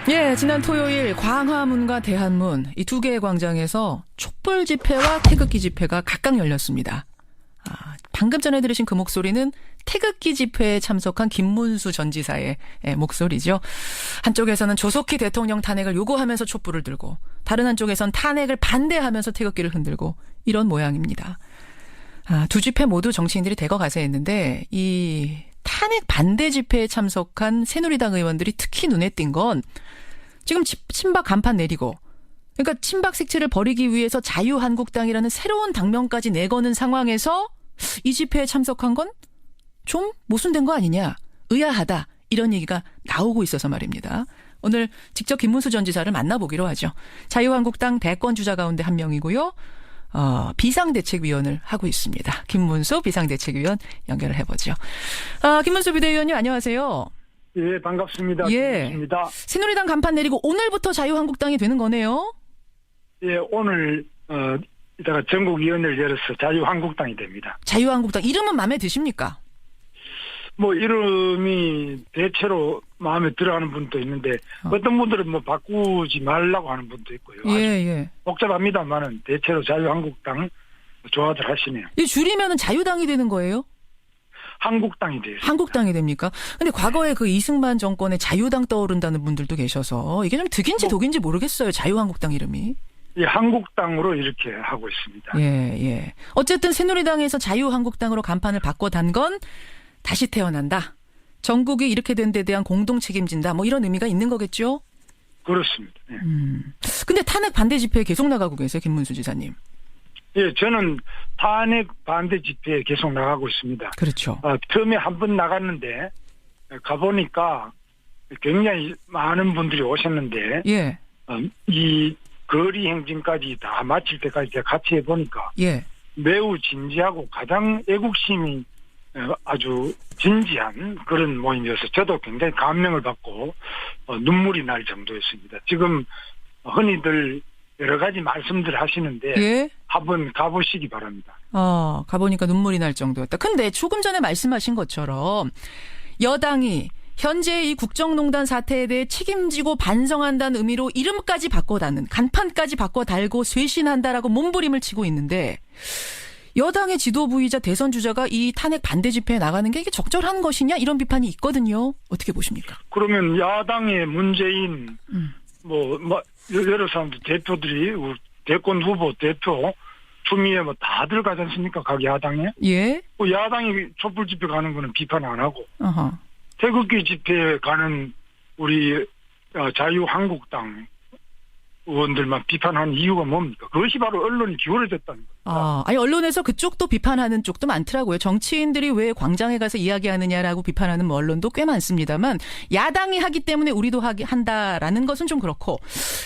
예, 지난 토요일 광화문과 대한문 이 두 개의 광장에서 촛불 집회와 태극기 집회가 각각 열렸습니다. 방금 전에 들으신 그 목소리는 태극기 집회에 참석한 김문수 전 지사의 목소리죠. 한쪽에서는 조속히 대통령 탄핵을 요구하면서 촛불을 들고 다른 한쪽에선 탄핵을 반대하면서 태극기를 흔들고 이런 모양입니다. 두 집회 모두 정치인들이 대거 가세했는데 이 탄핵 반대 집회에 참석한 새누리당 의원들이 특히 눈에 띈 건 지금 친박 간판 내리고 그러니까 친박 색채를 버리기 위해서 자유한국당이라는 새로운 당명까지 내거는 상황에서 이 집회에 참석한 건 좀 모순된 거 아니냐, 의아하다 이런 얘기가 나오고 있어서 말입니다. 오늘 직접 김문수 전 지사를 만나보기로 하죠. 자유한국당 대권 주자 가운데 한 명이고요. 비상대책위원을 하고 있습니다. 김문수 비상대책위원 연결을 해보죠. 김문수 비대위원님 안녕하세요. 예, 반갑습니다. 예. 김문수입니다. 새누리당 간판 내리고 오늘부터 자유한국당이 되는 거네요. 예, 오늘 이따가 전국위원회를 열어서 자유한국당이 됩니다. 자유한국당 이름은 마음에 드십니까? 뭐 이름이 대체로 마음에 들어하는 분도 있는데 어떤 분들은 뭐 바꾸지 말라고 하는 분도 있고요. 예. 복잡합니다만은 대체로 자유한국당 좋아들 하시네요. 이 줄이면은 자유당이 되는 거예요? 한국당이 돼요. 한국당이 됩니까? 근데 과거에 그 이승만 정권에 자유당 떠오른다는 분들도 계셔서 이게 좀 득인지 독인지 모르겠어요. 자유한국당 이름이. 예, 한국당으로 이렇게 하고 있습니다. 예. 어쨌든 새누리당에서 자유한국당으로 간판을 바꿔단 건 다시 태어난다. 전국이 이렇게 된 데 대한 공동 책임진다. 뭐 이런 의미가 있는 거겠죠? 그렇습니다. 예. 근데 탄핵 반대 집회에 계속 나가고 계세요, 김문수 지사님. 예, 저는 탄핵 반대 집회에 계속 나가고 있습니다. 그렇죠. 처음에 한 번 나갔는데 가보니까 굉장히 많은 분들이 오셨는데 예. 이 거리 행진까지 다 마칠 때까지 제가 같이 해보니까 예. 매우 진지하고 가장 애국심이 아주 진지한 그런 모임이어서 저도 굉장히 감명을 받고 눈물이 날 정도였습니다. 지금 흔히들 여러 가지 말씀들 하시는데 예? 한번 가보시기 바랍니다. 가보니까 눈물이 날 정도였다. 근데 조금 전에 말씀하신 것처럼 여당이 현재 이 국정농단 사태에 대해 책임지고 반성한다는 의미로 이름까지 바꿔달는 간판까지 바꿔 달고 쇄신한다라고 몸부림을 치고 있는데 여당의 지도부이자 대선 주자가 이 탄핵 반대 집회에 나가는 게 이게 적절한 것이냐 이런 비판이 있거든요. 어떻게 보십니까? 그러면 야당의 문재인 뭐 여러 사람들 대표들이 대권 후보 대표 추미애 뭐 다들 가지 않습니까? 각 야당에. 예. 야당이 촛불 집회 가는 거는 비판 안 하고 어허. 태극기 집회에 가는 우리 자유한국당 의원들만 비판하는 이유가 뭡니까? 그것이 바로 언론이 기울어졌다는 겁니다. 아니 언론에서 그쪽도 비판하는 쪽도 많더라고요. 정치인들이 왜 광장에 가서 이야기하느냐라고 비판하는 뭐 언론도 꽤 많습니다만 야당이 하기 때문에 우리도 한다라는 것은 좀 그렇고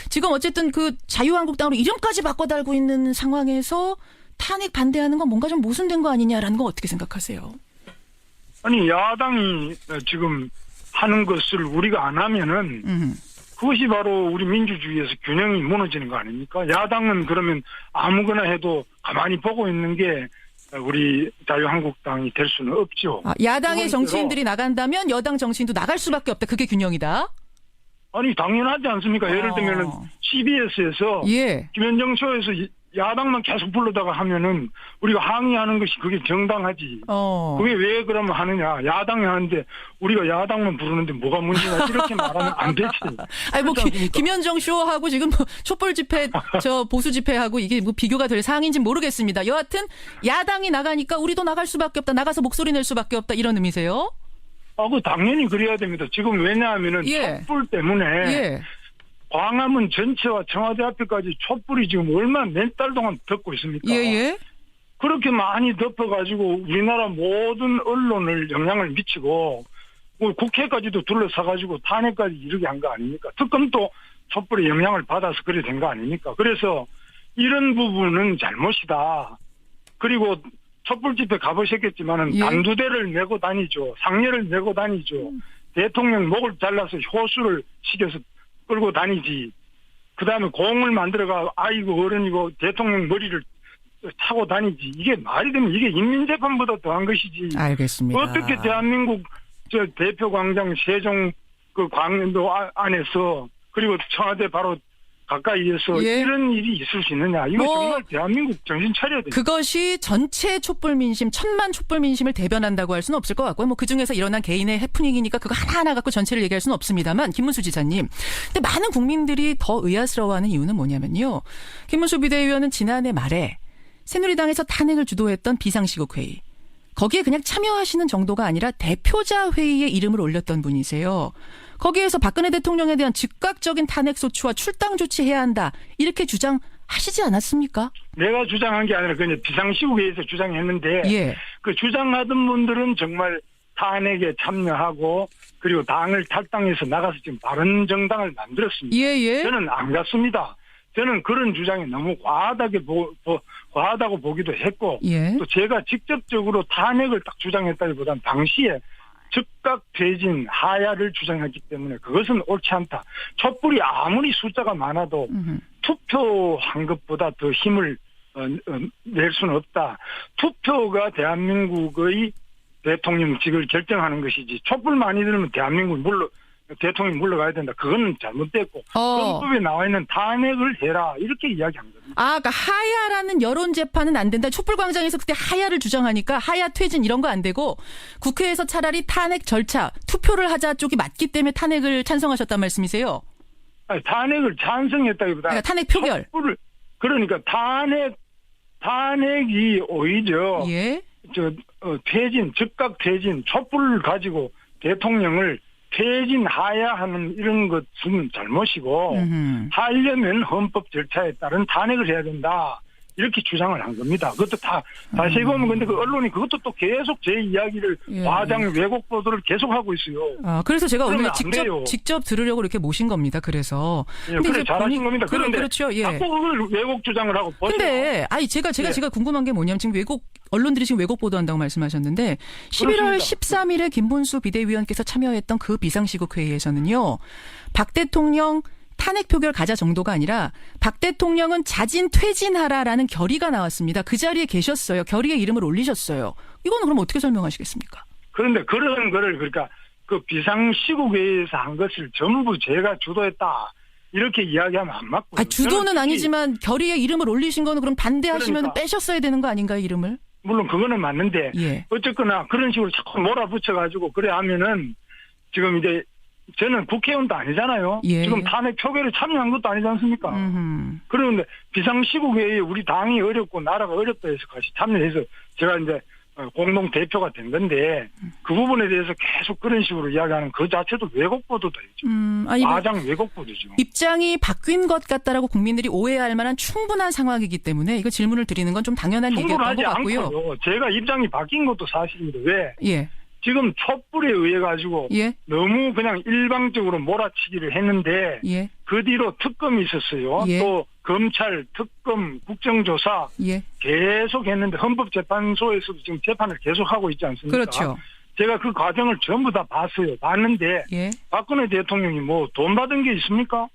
지금 어쨌든 그 자유한국당으로 이름까지 바꿔 달고 있는 상황에서 탄핵 반대하는 건 뭔가 좀 모순된 거 아니냐라는 거 어떻게 생각하세요? 아니 야당이 지금 하는 것을 우리가 안 하면은 그것이 바로 우리 민주주의에서 균형이 무너지는 거 아닙니까? 야당은 그러면 아무거나 해도 가만히 보고 있는 게 우리 자유한국당이 될 수는 없죠. 야당의 정치인들이 나간다면 여당 정치인도 나갈 수밖에 없다. 그게 균형이다? 아니 당연하지 않습니까? 예를 들면은 CBS에서 예. 김현정 쇼에서 야당만 계속 불러다가 하면은 우리가 항의하는 것이 그게 정당하지. 그게 왜 그러면 하느냐. 야당이 하는데 우리가 야당만 부르는데 뭐가 문제냐. 이렇게 말하면 안 되지. 아니 뭐 김현정 쇼하고 지금 뭐 촛불 집회 보수 집회하고 이게 뭐 비교가 될 사항인지는 모르겠습니다. 여하튼 야당이 나가니까 우리도 나갈 수밖에 없다. 나가서 목소리 낼 수밖에 없다. 이런 의미세요? 그 당연히 그래야 됩니다. 지금 왜냐하면은 촛불 때문에 광화문 전체와 청와대 앞에까지 촛불이 지금 얼마나 몇 달 동안 덮고 있습니까? 예. 그렇게 많이 덮어가지고 우리나라 모든 언론을 영향을 미치고 국회까지도 둘러싸가지고 탄핵까지 이르게 한 거 아닙니까? 특검도 촛불의 영향을 받아서 그래 된 거 아닙니까? 그래서 이런 부분은 잘못이다. 그리고 촛불 집회 가보셨겠지만은 단두대를 메고 다니죠. 상례를 메고 다니죠. 대통령 목을 잘라서 효수를 시켜서 끌고 다니지. 그 다음에 공을 만들어가 아이고 어른이고 대통령 머리를 차고 다니지. 이게 말이 되면 이게 인민재판보다 더한 것이지. 알겠습니다. 어떻게 대한민국 대표광장 세종 그 광도 안에서 그리고 청와대 바로 가까이에서 예. 이런 일이 있을 수 있느냐. 이거 정말 대한민국 정신 차려야 돼요. 그것이 전체 촛불 민심, 1000만 촛불 민심을 대변한다고 할 수는 없을 것 같고요. 뭐 그중에서 일어난 개인의 해프닝이니까 그거 하나하나 갖고 전체를 얘기할 수는 없습니다만, 김문수 지사님. 근데 많은 국민들이 더 의아스러워하는 이유는 뭐냐면요. 김문수 비대위원은 지난해 말에 새누리당에서 탄핵을 주도했던 비상시국 회의. 거기에 그냥 참여하시는 정도가 아니라 대표자 회의에 이름을 올렸던 분이세요. 거기에서 박근혜 대통령에 대한 즉각적인 탄핵 소추와 출당 조치해야 한다. 이렇게 주장하시지 않았습니까? 내가 주장한 게 아니라 그냥 비상시국회에서 주장했는데 예. 그 주장하던 분들은 정말 탄핵에 참여하고 그리고 당을 탈당해서 나가서 지금 바른 정당을 만들었습니다. 예. 저는 안 갔습니다. 저는 그런 주장이 너무 과하다고 보기도 했고 예. 또 제가 직접적으로 탄핵을 딱 주장했다기보다는 당시에 즉각 퇴진 하야를 주장했기 때문에 그것은 옳지 않다. 촛불이 아무리 숫자가 많아도 투표한 것보다 더 힘을 낼 수는 없다. 투표가 대한민국의 대통령직을 결정하는 것이지 촛불 많이 들으면 대통령이 물러가야 된다. 그건 잘못됐고 헌법에 나와 있는 탄핵을 해라 이렇게 이야기한 겁니다. 그러니까 하야라는 여론 재판은 안 된다. 촛불광장에서 그때 하야를 주장하니까 하야 퇴진 이런 거 안 되고 국회에서 차라리 탄핵 절차 투표를 하자 쪽이 맞기 때문에 탄핵을 찬성하셨단 말씀이세요? 아니, 탄핵을 찬성했다기보다 그러니까 탄핵 표결. 그러니까 탄핵이 오히려 예. 즉각 퇴진 촛불을 가지고 대통령을 퇴진하야 하는 이런 것은 잘못이고 하려면 헌법 절차에 따른 탄핵을 해야 된다. 이렇게 주장을 한 겁니다. 그것도 다시 보면 근데 그 언론이 그것도 또 계속 제 이야기를 과장 왜곡 보도를 계속하고 있어요. 그래서 제가 오늘 돼요. 직접 들으려고 이렇게 모신 겁니다. 그래서. 예, 그래 잘하신 겁니다. 그런데 그렇죠. 예. 자꾸 그걸 왜곡 주장을 하고 근데 제가 궁금한 게 뭐냐면 지금 언론들이 지금 왜곡 보도한다고 말씀하셨는데 11월 13일에 김문수 비대위원께서 참여했던 그 비상시국 회의에서는요. 박 대통령 탄핵 표결 가자 정도가 아니라 박 대통령은 자진 퇴진하라라는 결의가 나왔습니다. 그 자리에 계셨어요. 결의에 이름을 올리셨어요. 이거는 그럼 어떻게 설명하시겠습니까? 그런데 그런 거를 그러니까 그 비상시국회의에서 한 것을 전부 제가 주도했다. 이렇게 이야기하면 안 맞고요. 주도는 아니지만 결의에 이름을 올리신 거는 그럼 반대하시면 그러니까. 빼셨어야 되는 거 아닌가요, 이름을? 물론 그거는 맞는데 예. 어쨌거나 그런 식으로 자꾸 몰아붙여가지고 그래 하면은 지금 이제 저는 국회의원도 아니잖아요. 예. 지금 탄핵 표결에 참여한 것도 아니지 않습니까? 그런데 비상시국회의에 우리 당이 어렵고 나라가 어렵다 해서 같이 참여해서 제가 이제 공동 대표가 된 건데 그 부분에 대해서 계속 그런 식으로 이야기하는 그 자체도 왜곡 보도다. 과장 왜곡 보도죠. 입장이 바뀐 것 같다라고 국민들이 오해할 만한 충분한 상황이기 때문에 이거 질문을 드리는 건 좀 당연한 얘기였던 것 같고요. 않고요. 제가 입장이 바뀐 것도 사실입니다. 왜? 예. 지금 촛불에 의해 가지고 예. 너무 그냥 일방적으로 몰아치기를 했는데 예. 그 뒤로 특검이 있었어요. 예. 또 검찰, 특검, 국정조사 예. 계속 했는데 헌법재판소에서도 지금 재판을 계속하고 있지 않습니까? 그렇죠. 제가 그 과정을 전부 다 봤는데 예. 박근혜 대통령이 뭐 돈 받은 게 있습니까?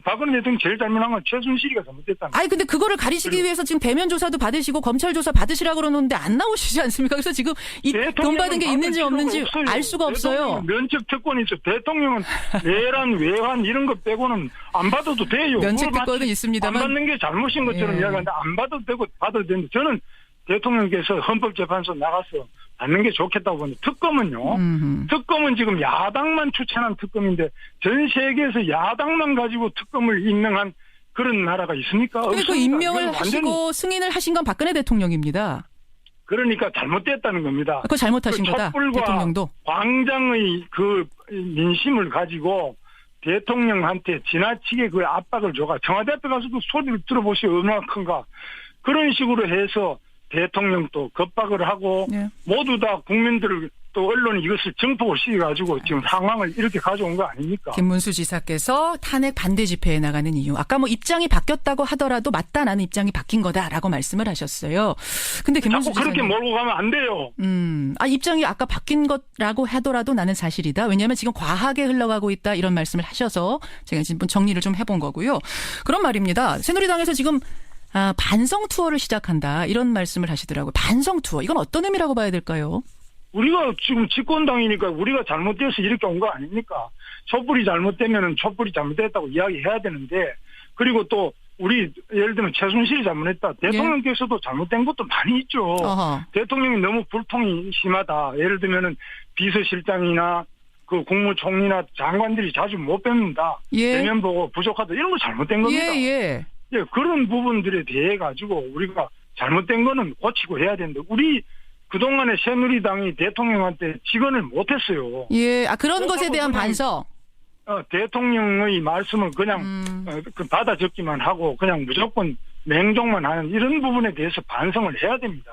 박근혜 대통령이 제일 잘못한 건 최순실이가 잘못했다는 거예요. 근데 그거를 가리시기 위해서 지금 대면 조사도 받으시고 검찰 조사 받으시라고 그러는데 안 나오시지 않습니까? 그래서 지금 이 돈 받은 게 있는지 없는지 알 수가 없어요. 면책 특권이 있어. 대통령은 내란, 외환 이런 거 빼고는 안 받아도 돼요. 면책 특권은 있습니다만 안 받는 게 잘못인 것처럼 이야기하는데 안 받아도 되고 받아도 되는데 저는 대통령께서 헌법재판소 나가서 받는 게 좋겠다고 보는데 특검은 지금 야당만 추천한 특검인데 전 세계에서 야당만 가지고 특검을 임명한 그런 나라가 있습니까? 근데 그 없습니다. 임명을 하시고 승인을 하신 건 박근혜 대통령입니다. 그러니까 잘못됐다는 겁니다. 그거 잘못하신 거다. 대통령도. 광장의 그 민심을 가지고 대통령한테 지나치게 그 압박을 줘가 청와대 앞에 가서도 소리를 들어보시오. 얼마나 큰가. 그런 식으로 해서 대통령도 겁박을 하고 모두 다 국민들을 또 언론이 이것을 증폭을 시켜가지고 지금 상황을 이렇게 가져온 거 아닙니까? 김문수 지사께서 탄핵 반대 집회에 나가는 이유. 아까 뭐 입장이 바뀌었다고 하더라도 맞다 나는 입장이 바뀐 거다라고 말씀을 하셨어요. 근데 김문수 자꾸 그렇게 몰고 가면 안 돼요. 입장이 아까 바뀐 거라고 하더라도 나는 사실이다. 왜냐하면 지금 과하게 흘러가고 있다 이런 말씀을 하셔서 제가 지금 정리를 좀 해본 거고요. 그런 말입니다. 새누리당에서 지금 반성 투어를 시작한다 이런 말씀을 하시더라고요. 반성 투어 이건 어떤 의미라고 봐야 될까요? 우리가 지금 집권당이니까 우리가 잘못돼서 이렇게 온 거 아닙니까? 촛불이 잘못되면은 촛불이 잘못됐다고 이야기해야 되는데, 그리고 또 우리 예를 들면 최순실이 잘못했다. 대통령께서도 잘못된 것도 많이 있죠. 어허. 대통령이 너무 불통이 심하다. 예를 들면은 비서실장이나 그 국무총리나 장관들이 자주 못 뵙는다. 예. 대면 보고 부족하다. 이런 거 잘못된 겁니다. 예. 예, 그런 부분들에 대해 가지고 우리가 잘못된 거는 고치고 해야 되는데, 우리 그동안에 새누리당이 대통령한테 직언을 못했어요. 예. 아, 그런 것에 대한 그냥, 반성. 대통령의 말씀을 그냥 받아 적기만 하고 그냥 무조건 맹종만 하는 이런 부분에 대해서 반성을 해야 됩니다.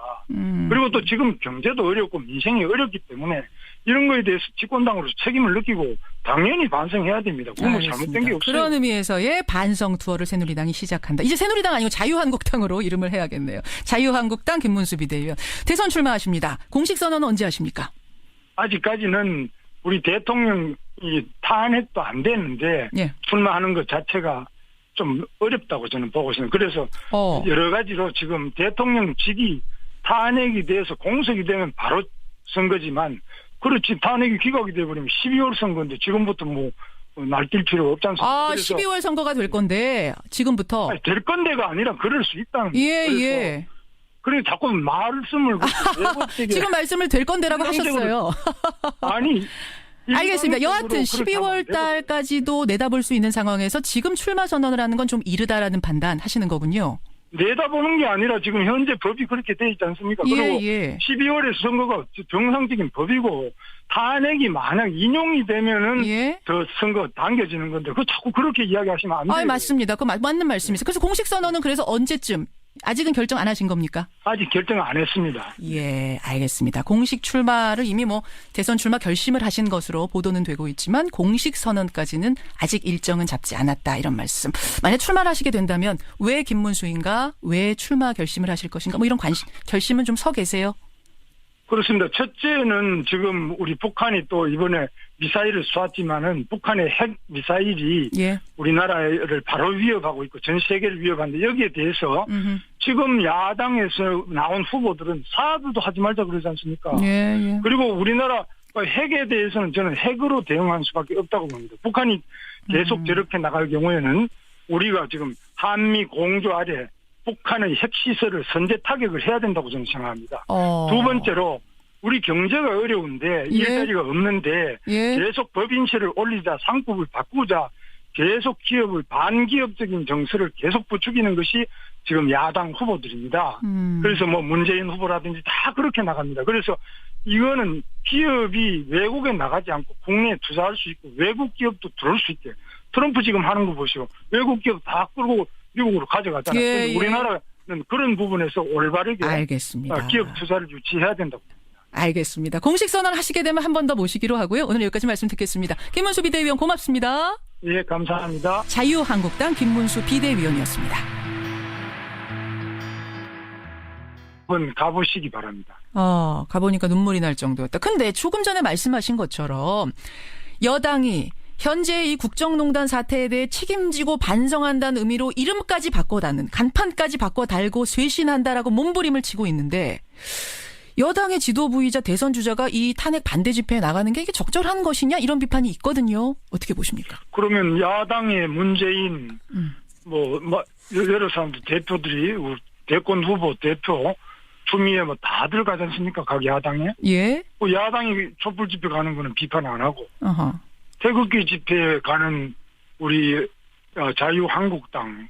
그리고 또 지금 경제도 어렵고 민생이 어렵기 때문에 이런 거에 대해서 집권당으로서 책임을 느끼고 당연히 반성해야 됩니다. 그건 뭐 잘못된 게 없어요. 그런 의미에서의 반성 투어를 새누리당이 시작한다. 이제 새누리당 아니고 자유한국당으로 이름을 해야겠네요. 자유한국당 김문수 비대위원. 대선 출마하십니다. 공식 선언은 언제 하십니까? 아직까지는 우리 대통령이 탄핵도 안 됐는데 예. 출마하는 것 자체가 좀 어렵다고 저는 보고 있습니다. 그래서 여러 가지로 지금 대통령직이 탄핵이 돼서 공석이 되면 바로 선거지만, 그렇지 탄핵이 기각이 돼버리면 12월 선거인데 지금부터 뭐 날뛸 필요가 없지 않습니까? 아, 그래서 12월 선거가 될 건데 지금부터. 아니, 될 건데가 아니라 그럴 수 있다는 거예요. 예, 그래서 예. 그래 자꾸 말씀을 왜곡되게 지금 말씀을 될 건데라고 하셨어요. 아니 알겠습니다. 여하튼 그렇게 12월 달까지도 내다볼 수 있는 상황에서 지금 출마 선언을 하는 건 좀 이르다라는 판단 하시는 거군요. 내다보는 게 아니라 지금 현재 법이 그렇게 돼 있지 않습니까? 예, 그리고 예. 12월에 선거가 정상적인 법이고 탄핵이 만약 인용이 되면은 예. 더 선거 당겨지는 건데 그 자꾸 그렇게 이야기하시면 안 돼요. 아, 맞습니다. 그 맞는 말씀이세요. 그래서 공식 선언은 그래서 언제쯤? 아직은 결정 안 하신 겁니까? 아직 결정 안 했습니다. 예, 알겠습니다. 공식 출마를 이미 뭐 대선 출마 결심을 하신 것으로 보도는 되고 있지만 공식 선언까지는 아직 일정은 잡지 않았다, 이런 말씀. 만약 출마를 하시게 된다면 왜 김문수인가? 왜 출마 결심을 하실 것인가? 뭐 이런 결심은 좀 서 계세요? 그렇습니다. 첫째는 지금 우리 북한이 또 이번에 미사일을 쏘았지만은 북한의 핵 미사일이 예. 우리나라를 바로 위협하고 있고 전 세계를 위협하는데, 여기에 대해서 지금 야당에서 나온 후보들은 사드도 하지 말자 그러지 않습니까? 예. 그리고 우리나라 핵에 대해서는 저는 핵으로 대응할 수밖에 없다고 봅니다. 북한이 계속 저렇게 나갈 경우에는 우리가 지금 한미 공조 아래 북한의 핵시설을 선제 타격을 해야 된다고 저는 생각합니다. 두 번째로 우리 경제가 어려운데 일자리가 없는데 계속 법인세를 올리자, 상법을 바꾸자, 계속 기업을 반기업적인 정서를 계속 부추기는 것이 지금 야당 후보들입니다. 그래서 뭐 문재인 후보라든지 다 그렇게 나갑니다. 그래서 이거는 기업이 외국에 나가지 않고 국내에 투자할 수 있고 외국 기업도 들어올 수 있게, 트럼프 지금 하는 거 보시오. 외국 기업 다 끌고 미국으로 가져가잖아요. 예. 우리나라는 그런 부분에서 올바르게 알겠습니다. 기업 투자를 유치해야 된다고. 알겠습니다. 공식 선언 하시게 되면 한 번 더 모시기로 하고요. 오늘 여기까지 말씀 듣겠습니다. 김문수 비대위원 고맙습니다. 예, 감사합니다. 자유한국당 김문수 비대위원이었습니다. 한번 가보시기 바랍니다. 가보니까 눈물이 날 정도였다. 근데 조금 전에 말씀하신 것처럼 여당이 현재 이 국정농단 사태에 대해 책임지고 반성한다는 의미로 이름까지 바꿔다는, 간판까지 바꿔 달고 쇄신한다라고 몸부림을 치고 있는데, 여당의 지도부이자 대선 주자가 이 탄핵 반대 집회에 나가는 게 이게 적절한 것이냐, 이런 비판이 있거든요. 어떻게 보십니까? 그러면 야당의 문재인 여러 사람들 대표들이 대권 후보 대표 추미애 뭐 다들 가지 않습니까? 각 야당에. 예. 야당이 촛불 집회 가는 거는 비판 안 하고. 어허. 태극기 집회에 가는 우리 자유한국당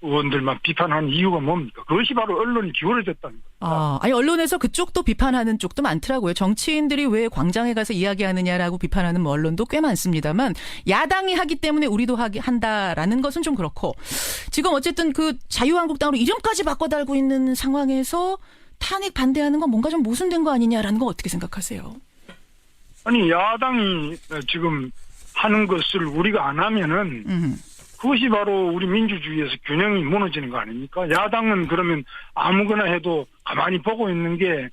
의원들만 비판하는 이유가 뭡니까? 그것이 바로 언론이 기울어졌다는 겁니다. 아니 언론에서 그쪽도 비판하는 쪽도 많더라고요. 정치인들이 왜 광장에 가서 이야기하느냐라고 비판하는 뭐 언론도 꽤 많습니다만, 야당이 하기 때문에 우리도 한다라는 것은 좀 그렇고, 지금 어쨌든 그 자유한국당으로 이름까지 바꿔 달고 있는 상황에서 탄핵 반대하는 건 뭔가 좀 모순된 거 아니냐라는 거 어떻게 생각하세요? 아니, 야당이 지금 하는 것을 우리가 안 하면은 그것이 바로 우리 민주주의에서 균형이 무너지는 거 아닙니까? 야당은 그러면 아무거나 해도 가만히 보고 있는 게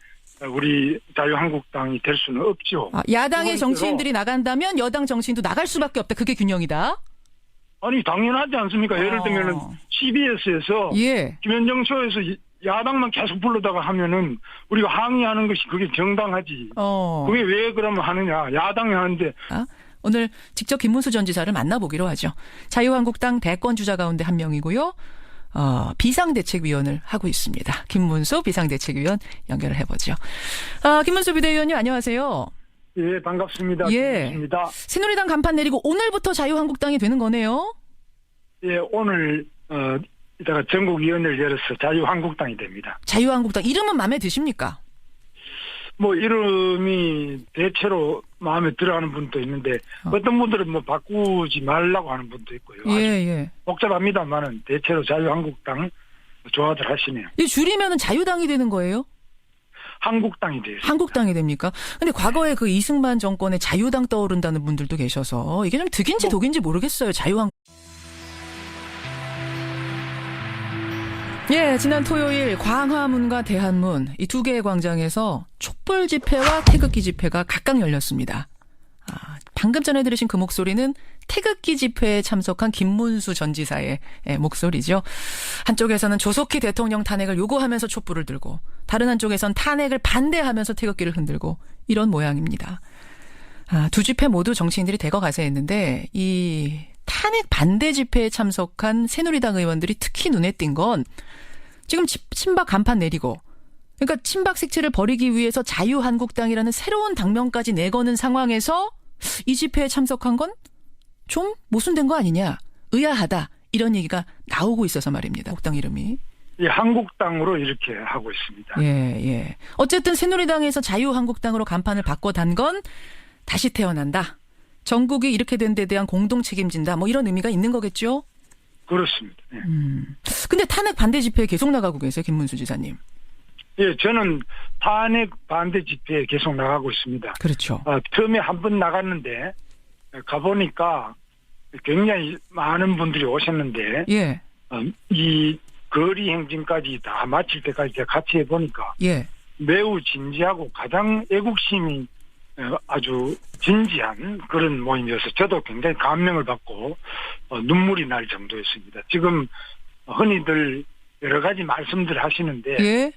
우리 자유한국당이 될 수는 없죠. 야당의 정치인들이 나간다면 여당 정치인도 나갈 수밖에 없다. 그게 균형이다? 아니, 당연하지 않습니까? 예를 들면은 CBS에서 예. 김현정 쇼에서 야당만 계속 불러다가 하면은 우리가 항의하는 것이 그게 정당하지. 그게 왜 그러면 하느냐. 야당이 하는데. 오늘 직접 김문수 전 지사를 만나보기로 하죠. 자유한국당 대권 주자 가운데 한 명이고요. 비상대책위원을 하고 있습니다. 김문수 비상대책위원 연결을 해보죠. 김문수 비대위원님 안녕하세요. 예, 반갑습니다. 예. 김문수입니다. 새누리당 간판 내리고 오늘부터 자유한국당이 되는 거네요. 예, 오늘 이따가 전국위원회를 열어서 자유한국당이 됩니다. 자유한국당 이름은 마음에 드십니까? 뭐 이름이 대체로 마음에 들어하는 분도 있는데 어떤 분들은 뭐 바꾸지 말라고 하는 분도 있고요. 예. 복잡합니다만은 대체로 자유한국당 좋아들 하시네요. 이 줄이면은 자유당이 되는 거예요? 한국당이 돼요. 한국당이 됩니까? 근데 과거에 그 이승만 정권에 자유당 떠오른다는 분들도 계셔서 이게 좀 득인지 독인지 모르겠어요. 예, 지난 토요일 광화문과 대한문 이 두 개의 광장에서 촛불 집회와 태극기 집회가 각각 열렸습니다. 방금 전에 들으신 그 목소리는 태극기 집회에 참석한 김문수 전 지사의 목소리죠. 한쪽에서는 조속히 대통령 탄핵을 요구하면서 촛불을 들고 다른 한쪽에선 탄핵을 반대하면서 태극기를 흔들고 이런 모양입니다. 두 집회 모두 정치인들이 대거 가세했는데 이 탄핵 반대 집회에 참석한 새누리당 의원들이 특히 눈에 띈 건 지금 친박 간판 내리고 그러니까 친박 색채를 버리기 위해서 자유한국당이라는 새로운 당명까지 내거는 상황에서 이 집회에 참석한 건 좀 모순된 거 아니냐, 의아하다 이런 얘기가 나오고 있어서 말입니다. 국당 이름이. 예, 한국당으로 이렇게 하고 있습니다. 예. 어쨌든 새누리당에서 자유한국당으로 간판을 바꿔단 건 다시 태어난다. 전국이 이렇게 된 데 대한 공동 책임진다. 뭐 이런 의미가 있는 거겠죠? 그렇습니다. 예. 근데 탄핵 반대 집회에 계속 나가고 계세요, 김문수 지사님. 예, 저는 탄핵 반대 집회에 계속 나가고 있습니다. 그렇죠. 처음에 한 번 나갔는데 가보니까 굉장히 많은 분들이 오셨는데 예. 이 거리 행진까지 다 마칠 때까지 제가 같이 해보니까 예. 매우 진지하고 가장 애국심이 아주 진지한 그런 모임이어서 저도 굉장히 감명을 받고 눈물이 날 정도였습니다. 지금 흔히들 여러 가지 말씀들 하시는데 예.